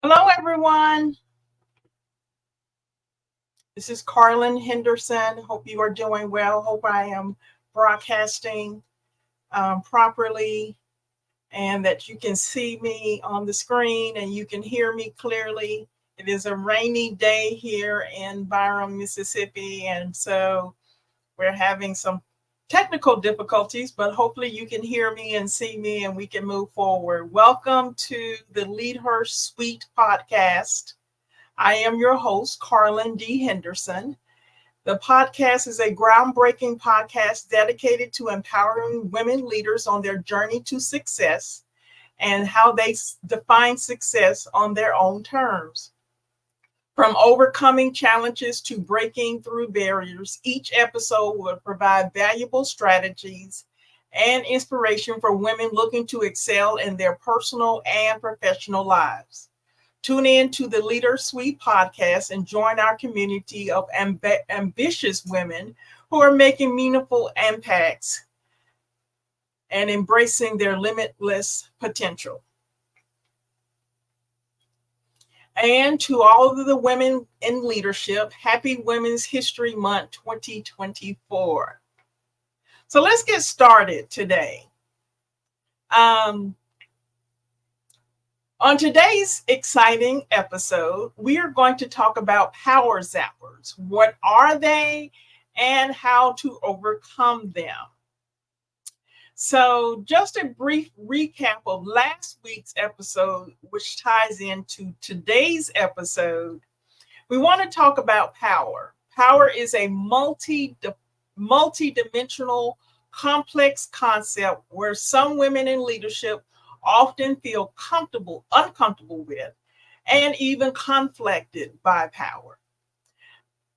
Hello, everyone. This is Karlyn Henderson. Hope you are doing well. Hope I am broadcasting properly and that you can see me on the screen and you can hear me clearly. It is a rainy day here in Byram, Mississippi, and so we're having some technical difficulties, but hopefully you can hear me and see me and we can move forward. Welcome to the LeadHerSuite Podcast. I am your host, Karlyn D. Henderson. The podcast is a groundbreaking podcast dedicated to empowering women leaders on their journey to success and how they define success on their own terms. From overcoming challenges to breaking through barriers, each episode will provide valuable strategies and inspiration for women looking to excel in their personal and professional lives. Tune in to the LeadHerSuite Podcast and join our community of ambitious women who are making meaningful impacts and embracing their limitless potential. And to all of the women in leadership, happy Women's History Month 2024. So let's get started today. On today's exciting episode, we are going to talk about Power Zappers. What are they and how to overcome them? So just a brief recap of last week's episode, which ties into today's episode. We want to talk about power. Power is a multi-dimensional, complex concept where some women in leadership often feel uncomfortable with, and even conflicted by power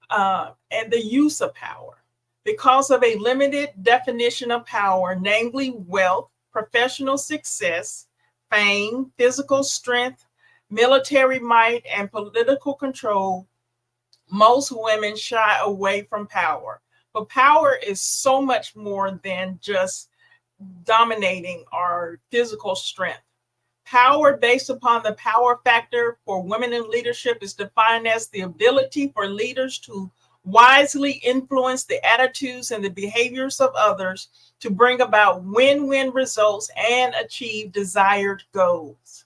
and the use of power because of a limited definition of power, namely wealth, professional success, fame, physical strength, military might, and political control. Most women shy away from power, but power is so much more than just dominating our physical strength. Power based upon the power factor for women in leadership is defined as the ability for leaders to wisely influence the attitudes and the behaviors of others to bring about win-win results and achieve desired goals.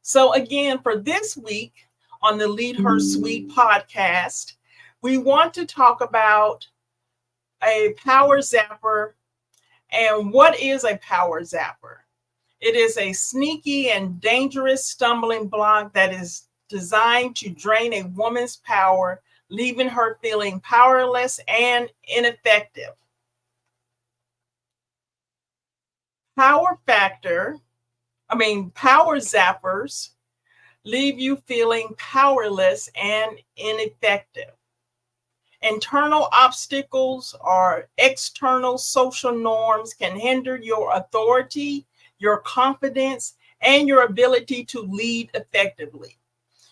So again, for this week on the LeadHerSuite Podcast, we want to talk about a power zapper. And what is a power zapper? It is a sneaky and dangerous stumbling block that is designed to drain a woman's power, leaving her feeling powerless and ineffective. Power zappers leave you feeling powerless and ineffective. Internal obstacles or external social norms can hinder your authority, your confidence, and your ability to lead effectively.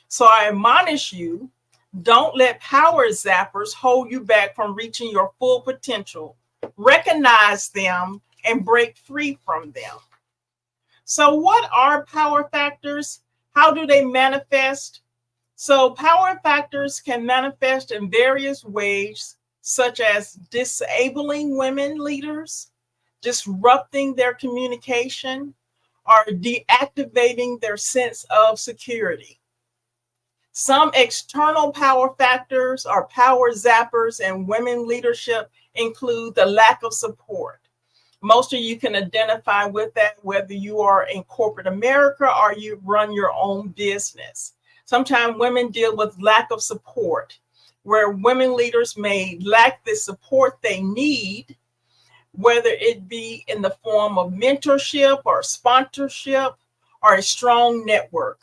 So I admonish you, don't let power zappers hold you back from reaching your full potential. Recognize them and break free from them. So what are power factors? How do they manifest? So power factors can manifest in various ways, such as disabling women leaders, disrupting their communication, or deactivating their sense of security. Some external power factors or power zappers in women leadership include the lack of support. Most of you can identify with that, whether you are in corporate America or you run your own business. Sometimes women deal with lack of support, where women leaders may lack the support they need, whether it be in the form of mentorship or sponsorship or a strong network.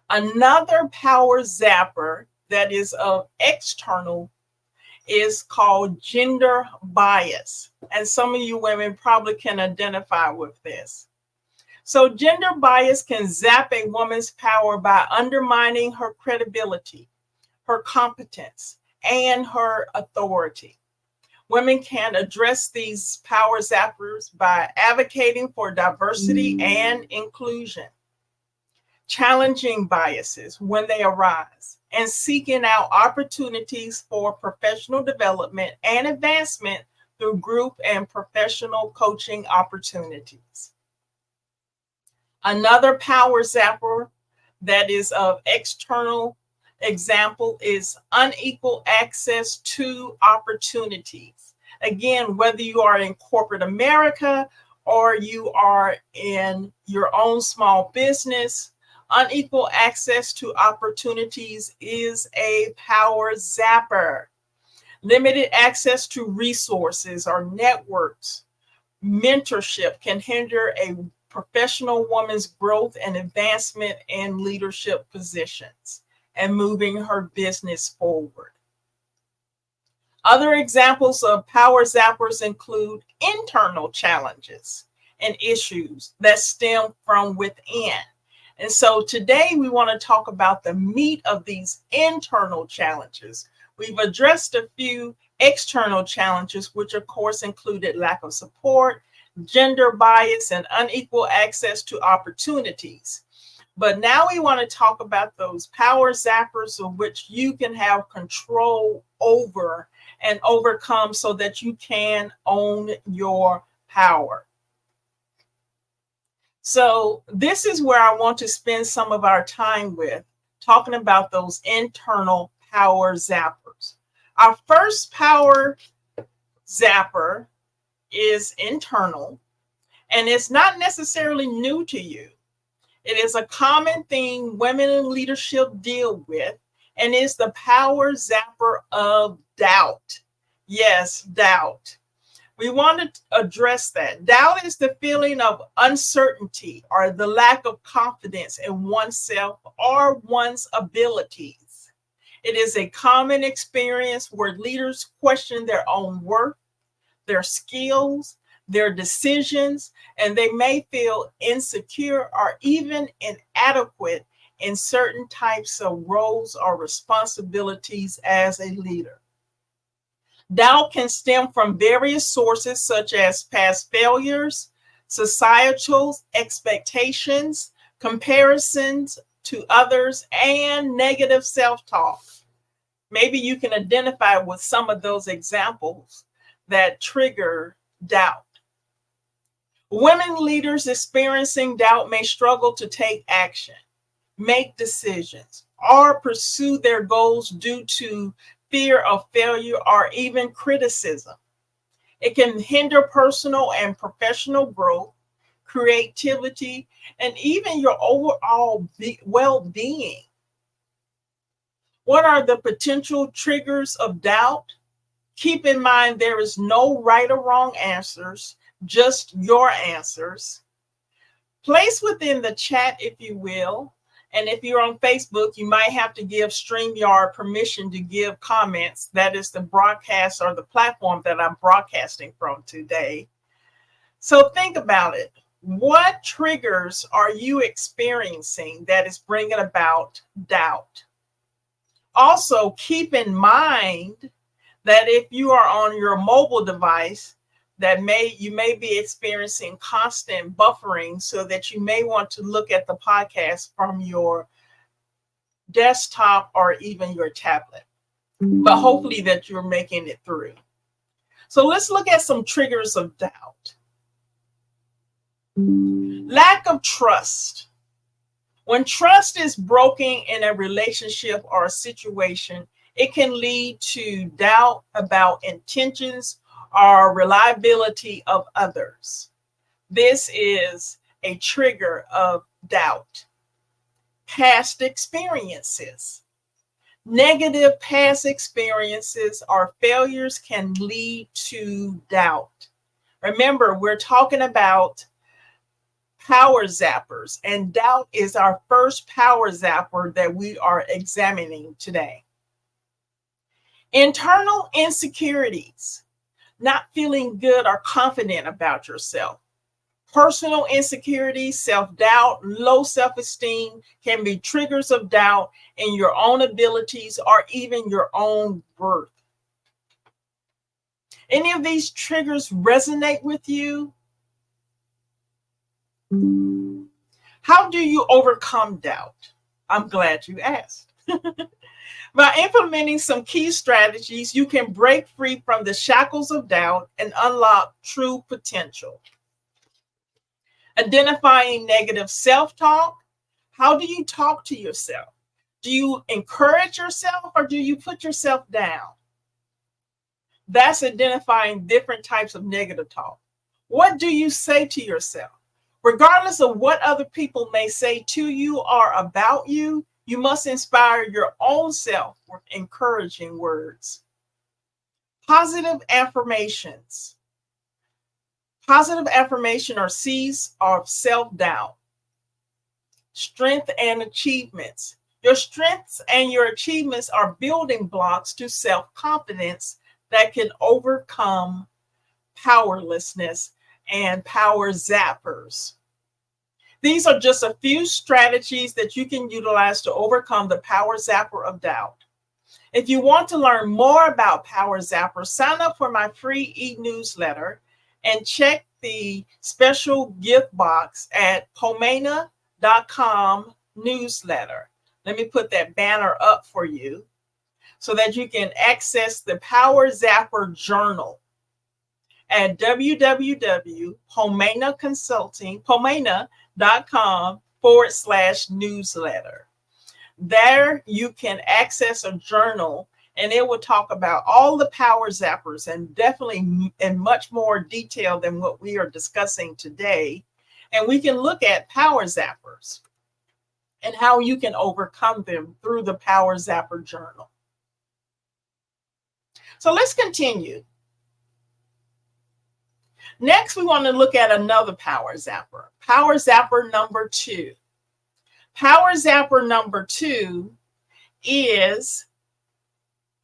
Another power zapper that is of external is called gender bias. And some of you women probably can identify with this. So gender bias can zap a woman's power by undermining her credibility, her competence, and her authority. Women can address these power zappers by advocating for diversity and inclusion. challenging biases when they arise, and seeking out opportunities for professional development and advancement through group and professional coaching opportunities. Another power zapper that is of external example is unequal access to opportunities. Again, whether you are in corporate America or you are in your own small business, unequal access to opportunities is a power zapper. Limited access to resources or networks, mentorship can hinder a professional woman's growth and advancement in leadership positions and moving her business forward. Other examples of power zappers include internal challenges and issues that stem from within. And so today we want to talk about the meat of these internal challenges. We've addressed a few external challenges, which of course included lack of support, gender bias, and unequal access to opportunities. But now we want to talk about those power zappers of which you can have control over and overcome so that you can own your power. So this is where I want to spend some of our time with, talking about those internal power zappers. Our first power zapper is internal, and it's not necessarily new to you. It is a common thing women in leadership deal with, and it's the power zapper of doubt. Yes, doubt. We want to address that. Doubt is the feeling of uncertainty or the lack of confidence in oneself or one's abilities. It is a common experience where leaders question their own worth, their skills, their decisions, and they may feel insecure or even inadequate in certain types of roles or responsibilities as a leader. Doubt can stem from various sources such as past failures, societal expectations, comparisons to others, and negative self-talk. Maybe you can identify with some of those examples that trigger doubt. Women leaders experiencing doubt may struggle to take action, make decisions, or pursue their goals due to fear of failure or even criticism. It can hinder personal and professional growth, creativity, and even your overall well-being. What are the potential triggers of doubt? Keep in mind there is no right or wrong answers, just your answers. Place within the chat, if you will. And if you're on Facebook, you might have to give StreamYard permission to give comments. That is the broadcast or the platform that I'm broadcasting from today. So think about it. What triggers are you experiencing that is bringing about doubt? Also, keep in mind that if you are on your mobile device, you may be experiencing constant buffering, so that you may want to look at the podcast from your desktop or even your tablet. But hopefully that you're making it through. So let's look at some triggers of doubt. Lack of trust. When trust is broken in a relationship or a situation, it can lead to doubt about intentions or reliability of others. This is a trigger of doubt. Past experiences. Negative past experiences or failures can lead to doubt. Remember, we're talking about power zappers, and doubt is our first power zapper that we are examining today. Internal insecurities. Not feeling good or confident about yourself. Personal insecurity, self-doubt, low self-esteem can be triggers of doubt in your own abilities or even your own worth. Any of these triggers resonate with you? How do you overcome doubt? I'm glad you asked. By implementing some key strategies, you can break free from the shackles of doubt and unlock true potential. Identifying negative self-talk. How do you talk to yourself? Do you encourage yourself or do you put yourself down? That's identifying different types of negative talk. What do you say to yourself? Regardless of what other people may say to you or about you, you must inspire your own self with encouraging words. Positive affirmations. Positive affirmation are seeds of self-doubt. Strength and achievements. Your strengths and your achievements are building blocks to self-confidence that can overcome powerlessness and power zappers. These are just a few strategies that you can utilize to overcome the power zapper of doubt. If you want to learn more about Power Zappers, sign up for my free e-newsletter and check the special gift box at Poimena.com newsletter. Let me put that banner up for you so that you can access the Power Zapper Journal at www.poimena.com/newsletter. There you can access a journal and it will talk about all the Power Zappers and definitely in much more detail than what we are discussing today. And we can look at Power Zappers and how you can overcome them through the Power Zapper Journal. So let's continue. Next, we want to look at another Power Zapper. Power Zapper number 2. Power Zapper number 2 is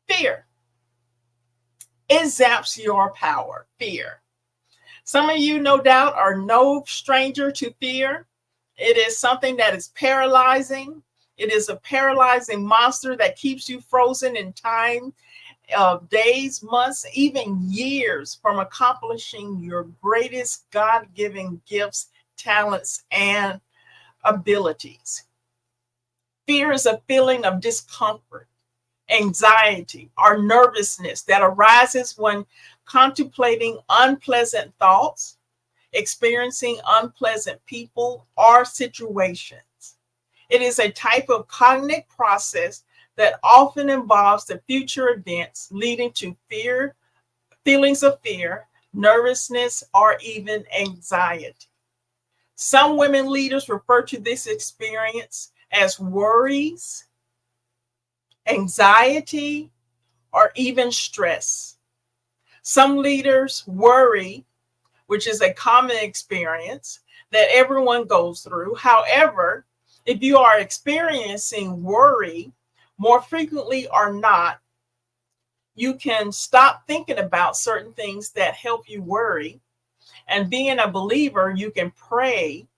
fear. It zaps your power, fear. Some of you, no doubt, are no stranger to fear. It is something that is paralyzing. It is a paralyzing monster that keeps you frozen in time of days, months, even years from accomplishing your greatest God-given gifts, talents, and abilities. Fear is a feeling of discomfort, anxiety, or nervousness that arises when contemplating unpleasant thoughts, experiencing unpleasant people or situations. It is a type of cognitive process that often involves the future events leading to fear, feelings of fear, nervousness, or even anxiety. Some women leaders refer to this experience as worries, anxiety, or even stress. Some leaders worry, which is a common experience that everyone goes through. However, if you are experiencing worry more frequently or not, you can stop thinking about certain things that help you worry. And being a believer, you can pray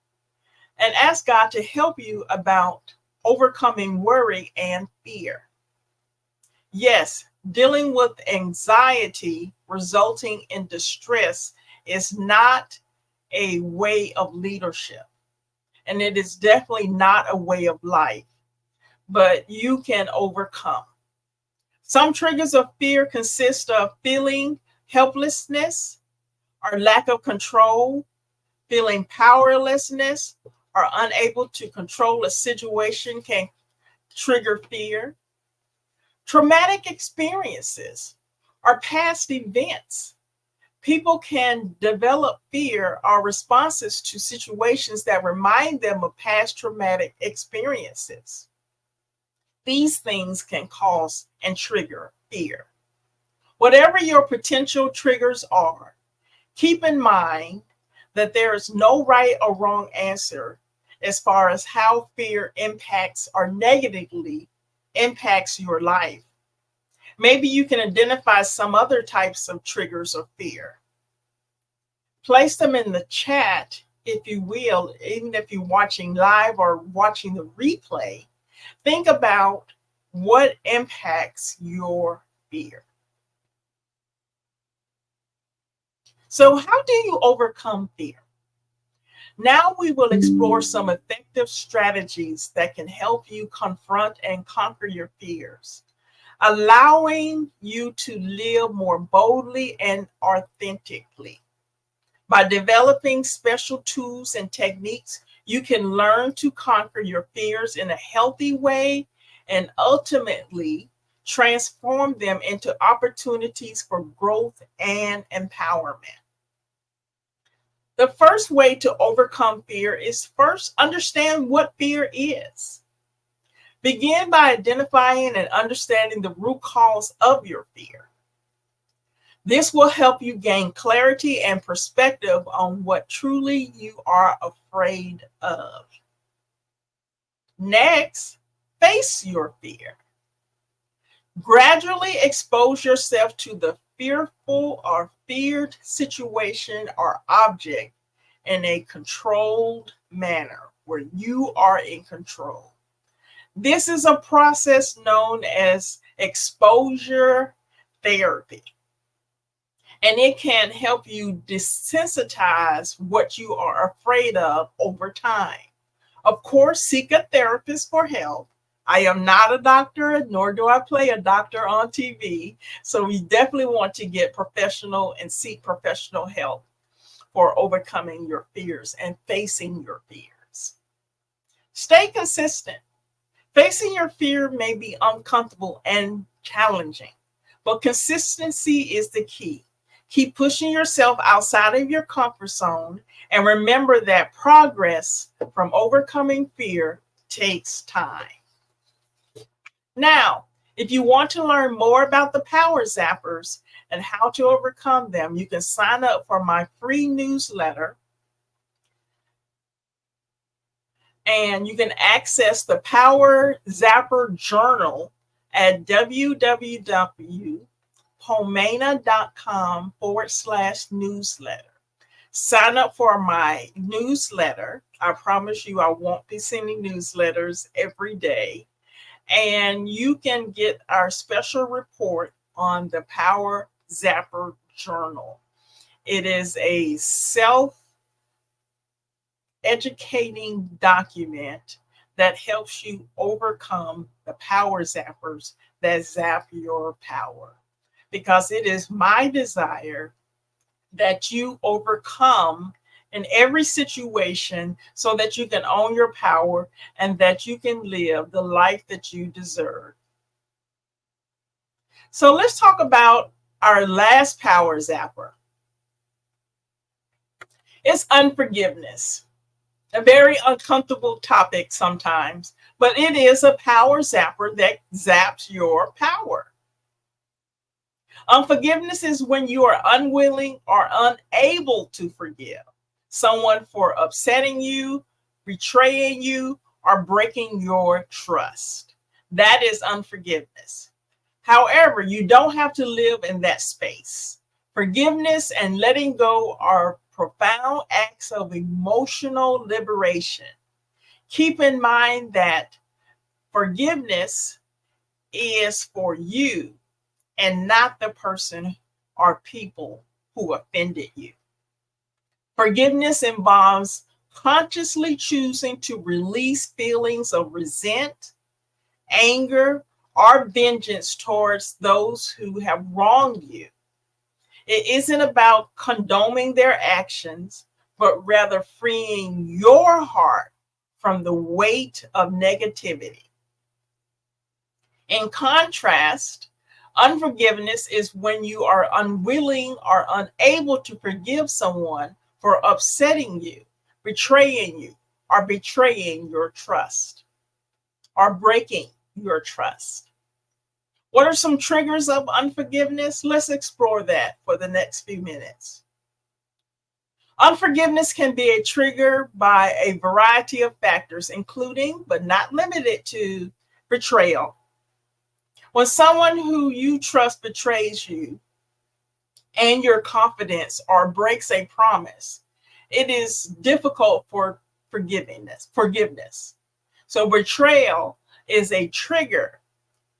and ask God to help you about overcoming worry and fear. Yes, dealing with anxiety resulting in distress is not a way of leadership. And it is definitely not a way of life, but you can overcome. Some triggers of fear consist of feeling helplessness or lack of control, feeling powerlessness or unable to control a situation can trigger fear. Traumatic experiences or past events. People can develop fear or responses to situations that remind them of past traumatic experiences. These things can cause and trigger fear. Whatever your potential triggers are, keep in mind that there is no right or wrong answer as far as how fear impacts or negatively impacts your life. Maybe you can identify some other types of triggers of fear. Place them in the chat, if you will, even if you're watching live or watching the replay. Think about what impacts your fear. So how do you overcome fear? Now we will explore some effective strategies that can help you confront and conquer your fears, allowing you to live more boldly and authentically. By developing special tools and techniques, you can learn to conquer your fears in a healthy way and ultimately transform them into opportunities for growth and empowerment. The first way to overcome fear is first understand what fear is. Begin by identifying and understanding the root cause of your fear. This will help you gain clarity and perspective on what truly you are afraid of. Next, face your fear. Gradually expose yourself to the fearful or feared situation or object in a controlled manner where you are in control. This is a process known as exposure therapy, and it can help you desensitize what you are afraid of over time. Of course, seek a therapist for help. I am not a doctor, nor do I play a doctor on TV. So we definitely want to get professional and seek professional help for overcoming your fears and facing your fears. Stay consistent. Facing your fear may be uncomfortable and challenging, but consistency is the key. Keep pushing yourself outside of your comfort zone and remember that progress from overcoming fear takes time. Now, if you want to learn more about the Power Zappers and how to overcome them, you can sign up for my free newsletter. And you can access the Power Zapper Journal at www.poimena.com/newsletter. Sign up for my newsletter. I promise you I won't be sending newsletters every day. And you can get our special report on the Power Zapper Journal. It is a self-educating document that helps you overcome the power zappers that zap your power. Because it is my desire that you overcome in every situation so that you can own your power and that you can live the life that you deserve. So let's talk about our last power zapper. It's unforgiveness. A very uncomfortable topic sometimes, but it is a power zapper that zaps your power. Unforgiveness is when you are unwilling or unable to forgive someone for upsetting you, betraying you, or breaking your trust. That is unforgiveness. However, you don't have to live in that space. Forgiveness and letting go are profound acts of emotional liberation. Keep in mind that forgiveness is for you and not the person or people who offended you. Forgiveness involves consciously choosing to release feelings of resent, anger, or vengeance towards those who have wronged you. It isn't about condoning their actions, but rather freeing your heart from the weight of negativity. In contrast, unforgiveness is when you are unwilling or unable to forgive someone for upsetting you, betraying you, or betraying your trust, or breaking your trust. What are some triggers of unforgiveness? Let's explore that for the next few minutes. Unforgiveness can be a trigger by a variety of factors, including, but not limited to, betrayal. When someone who you trust betrays you and your confidence or breaks a promise, it is difficult for forgiveness. So betrayal is a trigger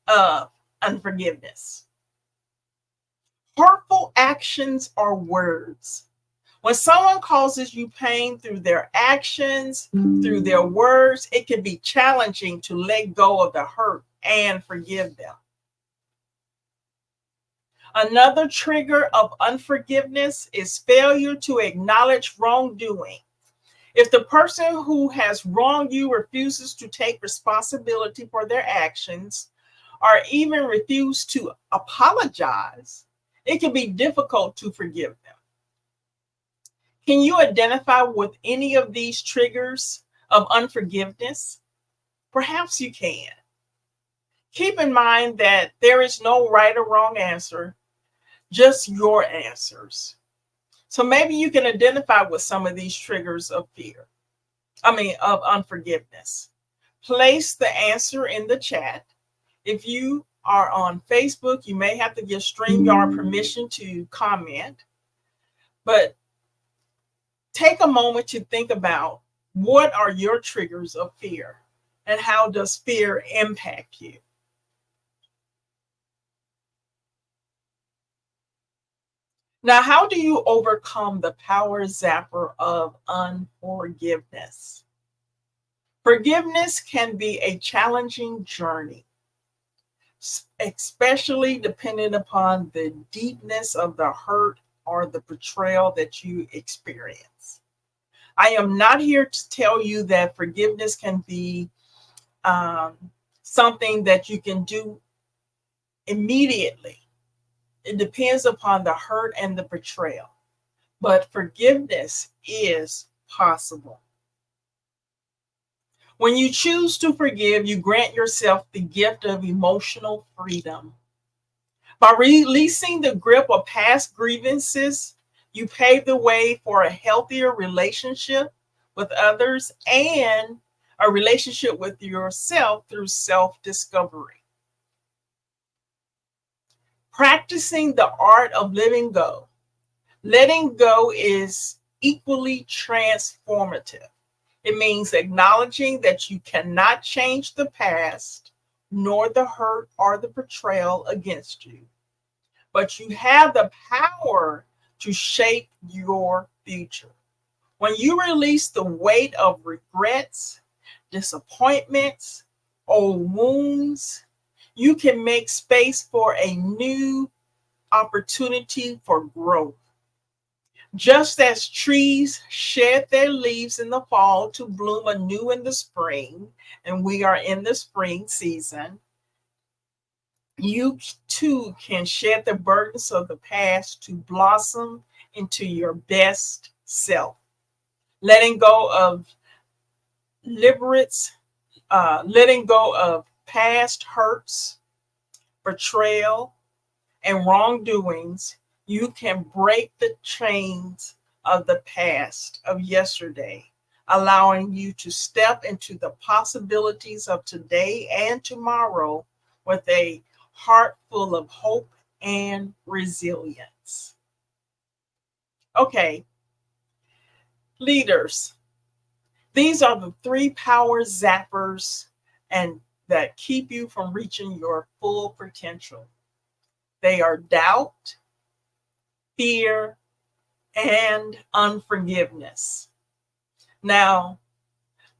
of unforgiveness. Hurtful actions or words. When someone causes you pain through their actions, through their words, it can be challenging to let go of the hurt and forgive them. Another trigger of unforgiveness is failure to acknowledge wrongdoing. If the person who has wronged you refuses to take responsibility for their actions or even refuse to apologize, it can be difficult to forgive them. Can you identify with any of these triggers of unforgiveness? Perhaps you can. Keep in mind that there is no right or wrong answer, just your answers. So maybe you can identify with some of these triggers of of unforgiveness. Place the answer in the chat. If you are on Facebook, you may have to give StreamYard permission to comment, but take a moment to think about what are your triggers of fear and how does fear impact you? Now, how do you overcome the power zapper of unforgiveness? Forgiveness can be a challenging journey, especially depending upon the deepness of the hurt or the betrayal that you experience. I am not here to tell you that forgiveness can be something that you can do immediately. It depends upon the hurt and the betrayal, but forgiveness is possible. When you choose to forgive, you grant yourself the gift of emotional freedom. By releasing the grip of past grievances, you pave the way for a healthier relationship with others and a relationship with yourself through self-discovery. Practicing the art of letting go. Letting go is equally transformative. It means acknowledging that you cannot change the past, nor the hurt or the betrayal against you, but you have the power to shape your future. When you release the weight of regrets, disappointments, old wounds, you can make space for a new opportunity for growth. Just as trees shed their leaves in the fall to bloom anew in the spring, and we are in the spring season, you too can shed the burdens of the past to blossom into your best self. Letting go of letting go of past hurts, betrayal, and wrongdoings, you can break the chains of the past, of yesterday, allowing you to step into the possibilities of today and tomorrow with a heart full of hope and resilience. Okay, leaders, these are the 3 power zappers and that keep you from reaching your full potential. They are doubt, fear, and unforgiveness. Now,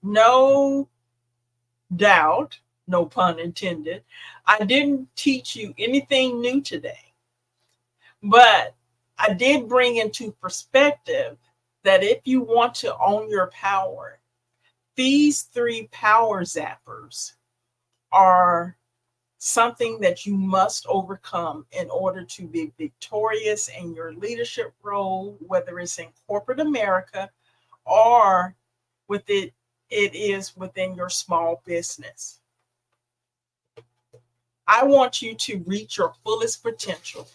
no doubt, no pun intended, I didn't teach you anything new today, but I did bring into perspective that if you want to own your power, these 3 power zappers are something that you must overcome in order to be victorious in your leadership role, whether it's in corporate America or it is within your small business. I want you to reach your fullest potential.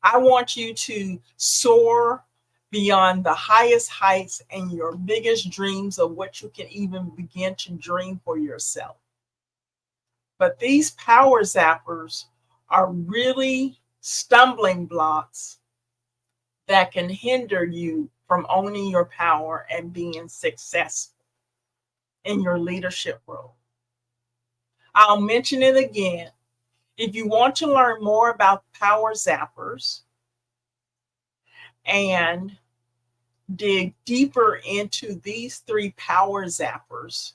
I want you to soar beyond the highest heights and your biggest dreams of what you can even begin to dream for yourself. But these power zappers are really stumbling blocks that can hinder you from owning your power and being successful in your leadership role. I'll mention it again. If you want to learn more about power zappers and dig deeper into these 3 Power Zappers,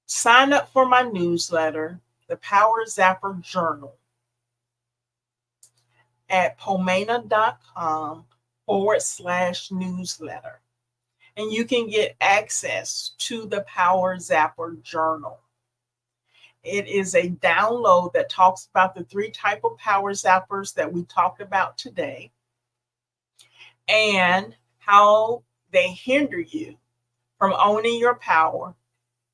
sign up for my newsletter, the Power Zapper Journal, at poimena.com/newsletter. And you can get access to the Power Zapper Journal. It is a download that talks about the 3 type of Power Zappers that we talked about today and how they hinder you from owning your power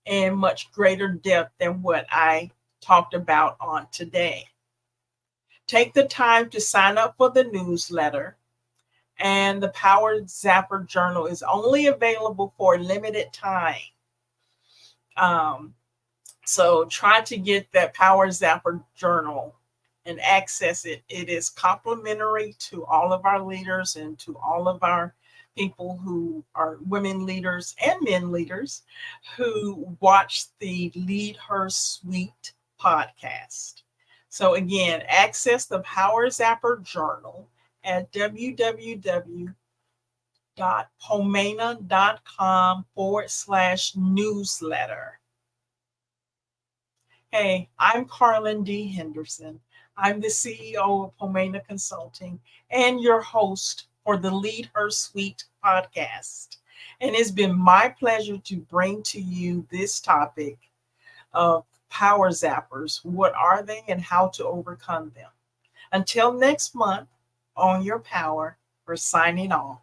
in much greater depth than what I talked about on today. Take the time to sign up for the newsletter, and the Power Zapper Journal is only available for a limited time. So try to get that Power Zapper Journal and access it. It is complimentary to all of our leaders and to all of our people who are women leaders and men leaders who watch the LeadHerSuite podcast. So again, access the Power Zapper Journal at www.poimena.com/newsletter. Hey, I'm Karlyn D. Henderson. I'm the CEO of Poimena Consulting and your host for the LeadHerSuite Podcast. And it's been my pleasure to bring to you this topic of Power Zappers. What are they and how to overcome them? Until next month, own your power. We're signing off.